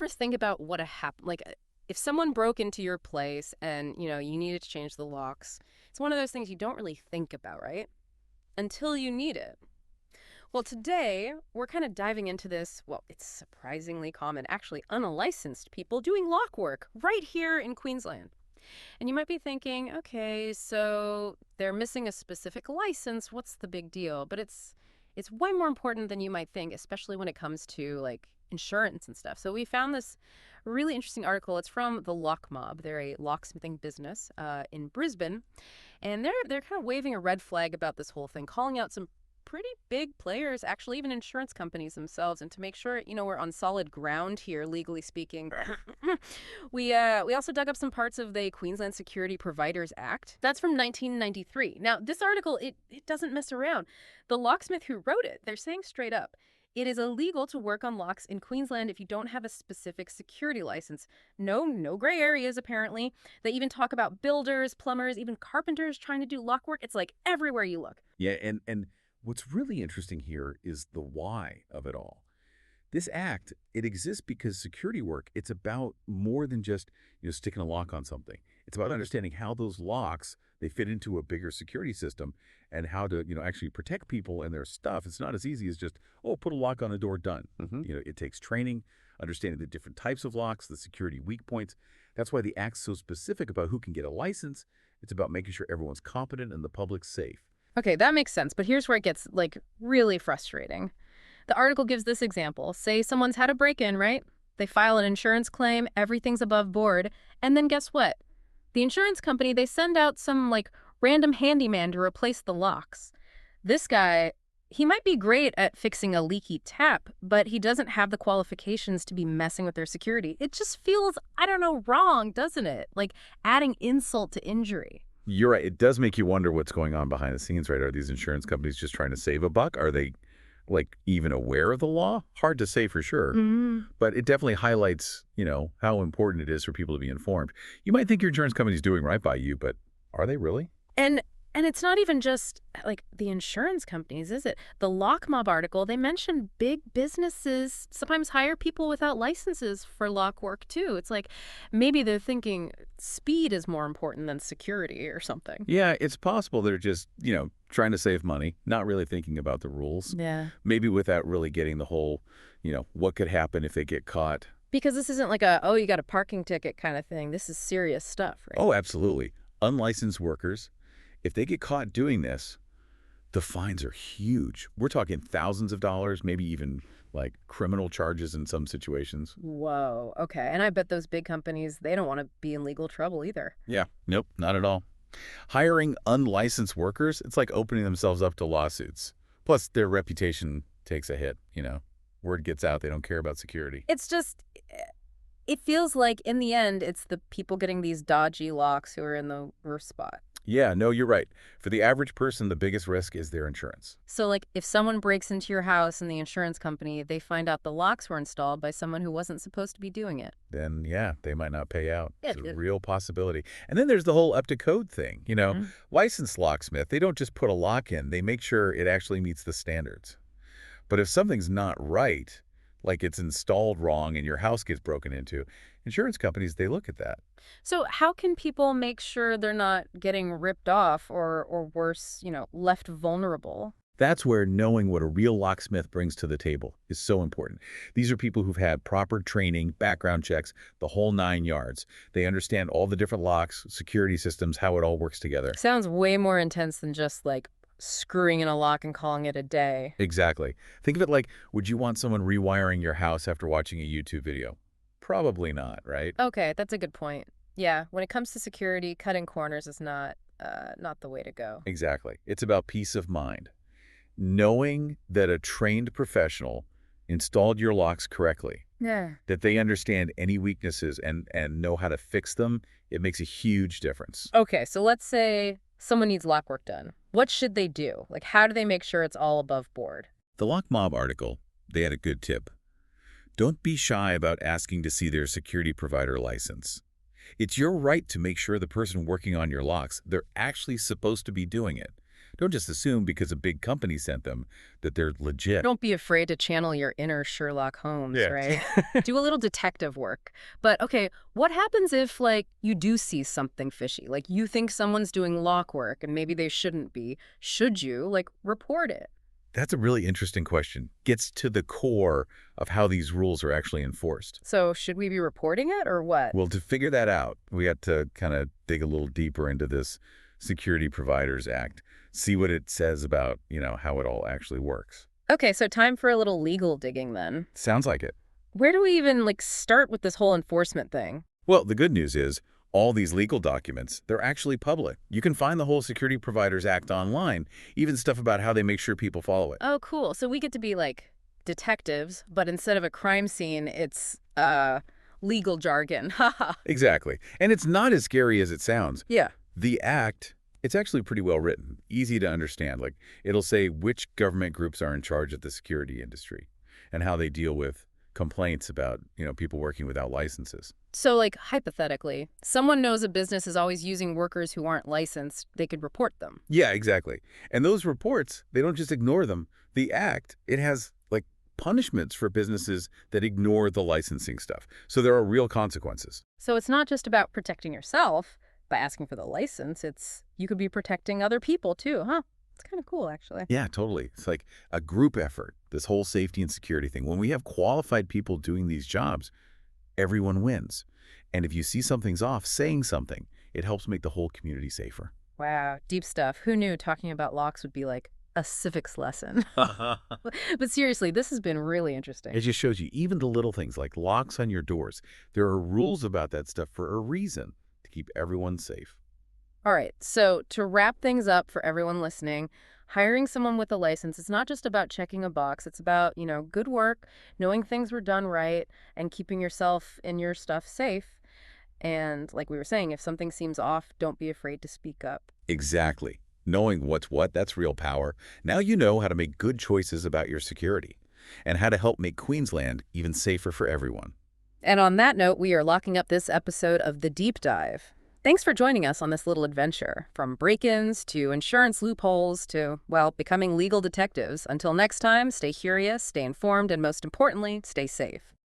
ever think about what happened? Like, if someone broke into your place and, you needed to change the locks, it's one of those things you don't really think about, right? Until you need it. Well, today, we're kind of diving into this. Well, it's surprisingly common, actually, unlicensed people doing lock work right here in Queensland. And you might be thinking, okay, so they're missing a specific license. What's the big deal? But it's way more important than you might think, especially when it comes to like insurance and stuff. So we found this really interesting article. It's from the Lock Mob. They're a locksmithing business in Brisbane, and they're kind of waving a red flag about this whole thing, calling out some pretty big players, actually even insurance companies themselves. And to make sure, we're on solid ground here, legally speaking, we also dug up some parts of the Queensland Security Providers Act. That's from 1993. Now, this article, it doesn't mess around. The locksmith who wrote it, they're saying straight up, it is illegal to work on locks in Queensland if you don't have a specific security license. No gray areas, apparently. They even talk about builders, plumbers, even carpenters trying to do lock work. It's like everywhere you look. Yeah, and what's really interesting here is the why of it all. This act, it exists because security work, it's about more than just, sticking a lock on something. It's about understanding how those locks, they fit into a bigger security system and how to, actually protect people and their stuff. It's not as easy as just, put a lock on a door, done. It takes training, understanding the different types of locks, the security weak points. That's why the act's so specific about who can get a license. It's about making sure everyone's competent and the public's safe. Okay, that makes sense, but here's where it gets, really frustrating. The article gives this example. Say someone's had a break-in, right? They file an insurance claim, everything's above board, and then guess what? The insurance company, they send out some, random handyman to replace the locks. This guy, he might be great at fixing a leaky tap, but he doesn't have the qualifications to be messing with their security. It just feels, I don't know, wrong, doesn't it? Like adding insult to injury. You're right. It does make you wonder what's going on behind the scenes, right? Are these insurance companies just trying to save a buck? Are they, even aware of the law? Hard to say for sure. But it definitely highlights, how important it is for people to be informed. You might think your insurance company's doing right by you, but are they really? And it's not even just, the insurance companies, is it? The Lock Mob article, they mentioned big businesses sometimes hire people without licenses for lock work, too. It's like maybe they're thinking speed is more important than security or something. Yeah, it's possible they're just, trying to save money, not really thinking about the rules. Yeah. Maybe without really getting the whole, what could happen if they get caught. Because this isn't like you got a parking ticket kind of thing. This is serious stuff, right? Oh, absolutely. Unlicensed workers, if they get caught doing this, the fines are huge. We're talking thousands of dollars, maybe even criminal charges in some situations. Whoa. Okay. And I bet those big companies, they don't want to be in legal trouble either. Yeah. Nope, not at all. Hiring unlicensed workers, it's like opening themselves up to lawsuits. Plus, their reputation takes a hit, Word gets out, they don't care about security. It's just, it feels like in the end, it's the people getting these dodgy locks who are in the worst spot. Yeah, no, you're right. For the average person, the biggest risk is their insurance. So, if someone breaks into your house and the insurance company, they find out the locks were installed by someone who wasn't supposed to be doing it. Then, yeah, they might not pay out. Yeah, It's a real possibility. And then there's the whole up to code thing. Licensed locksmith, they don't just put a lock in. They make sure it actually meets the standards. But if something's not right, like it's installed wrong and your house gets broken into, insurance companies, they look at that. So how can people make sure they're not getting ripped off or worse, left vulnerable? That's where knowing what a real locksmith brings to the table is so important. These are people who've had proper training, background checks, the whole 9 yards. They understand all the different locks, security systems, how it all works together. Sounds way more intense than just screwing in a lock and calling it a day. Exactly. Think of it like, would you want someone rewiring your house after watching a YouTube video? Probably not, right? Okay, that's a good point. Yeah, when it comes to security, cutting corners is not the way to go. Exactly. It's about peace of mind. Knowing that a trained professional installed your locks correctly, Yeah. that they understand any weaknesses and know how to fix them, it makes a huge difference. Okay, so let's say someone needs lock work done. What should they do? How do they make sure it's all above board? The Lock Mob article, they had a good tip. Don't be shy about asking to see their security provider license. It's your right to make sure the person working on your locks, they're actually supposed to be doing it. Don't just assume because a big company sent them that they're legit. Don't be afraid to channel your inner Sherlock Holmes, Yeah. right? Do a little detective work. But okay, what happens if, like, you do see something fishy? Like, you think someone's doing lock work and maybe they shouldn't be. Should you, like, report it? That's a really interesting question. Gets to the core of how these rules are actually enforced. So, should we be reporting it or what? Well, to figure that out, we had to kind of dig a little deeper into this Security Providers Act, see what it says about, how it all actually works. Okay, so time for a little legal digging then. Sounds like it. Where do we even, like, start with this whole enforcement thing? Well, the good news is all these legal documents, they're actually public. You can find the whole Security Providers Act online, even stuff about how they make sure people follow it. Oh, cool. So we get to be, like, detectives, but instead of a crime scene, it's, legal jargon. Haha. Exactly. And it's not as scary as it sounds. Yeah. The Act, it's actually pretty well written, easy to understand. Like, it'll say which government groups are in charge of the security industry and how they deal with complaints about, people working without licenses. So, like, hypothetically, someone knows a business is always using workers who aren't licensed. They could report them. Yeah, exactly. And those reports, they don't just ignore them. The Act, it has, like, punishments for businesses that ignore the licensing stuff. So there are real consequences. So it's not just about protecting yourself by asking for the license. You could be protecting other people, too, huh? It's kind of cool, actually. Yeah, totally. It's like a group effort, this whole safety and security thing. When we have qualified people doing these jobs, everyone wins. And if you see something's off, saying something, it helps make the whole community safer. Wow, deep stuff. Who knew talking about locks would be like a civics lesson? But seriously, this has been really interesting. It just shows you even the little things like locks on your doors. There are rules about that stuff for a reason, to keep everyone safe. All right, so to wrap things up for everyone listening, hiring someone with a license, it's not just about checking a box. It's about, good work, knowing things were done right, and keeping yourself and your stuff safe. And like we were saying, if something seems off, don't be afraid to speak up. Exactly. Knowing what's what, that's real power. Now you know how to make good choices about your security and how to help make Queensland even safer for everyone. And on that note, we are locking up this episode of The Deep Dive. Thanks for joining us on this little adventure, from break-ins to insurance loopholes to, well, becoming legal detectives. Until next time, stay curious, stay informed, and most importantly, stay safe.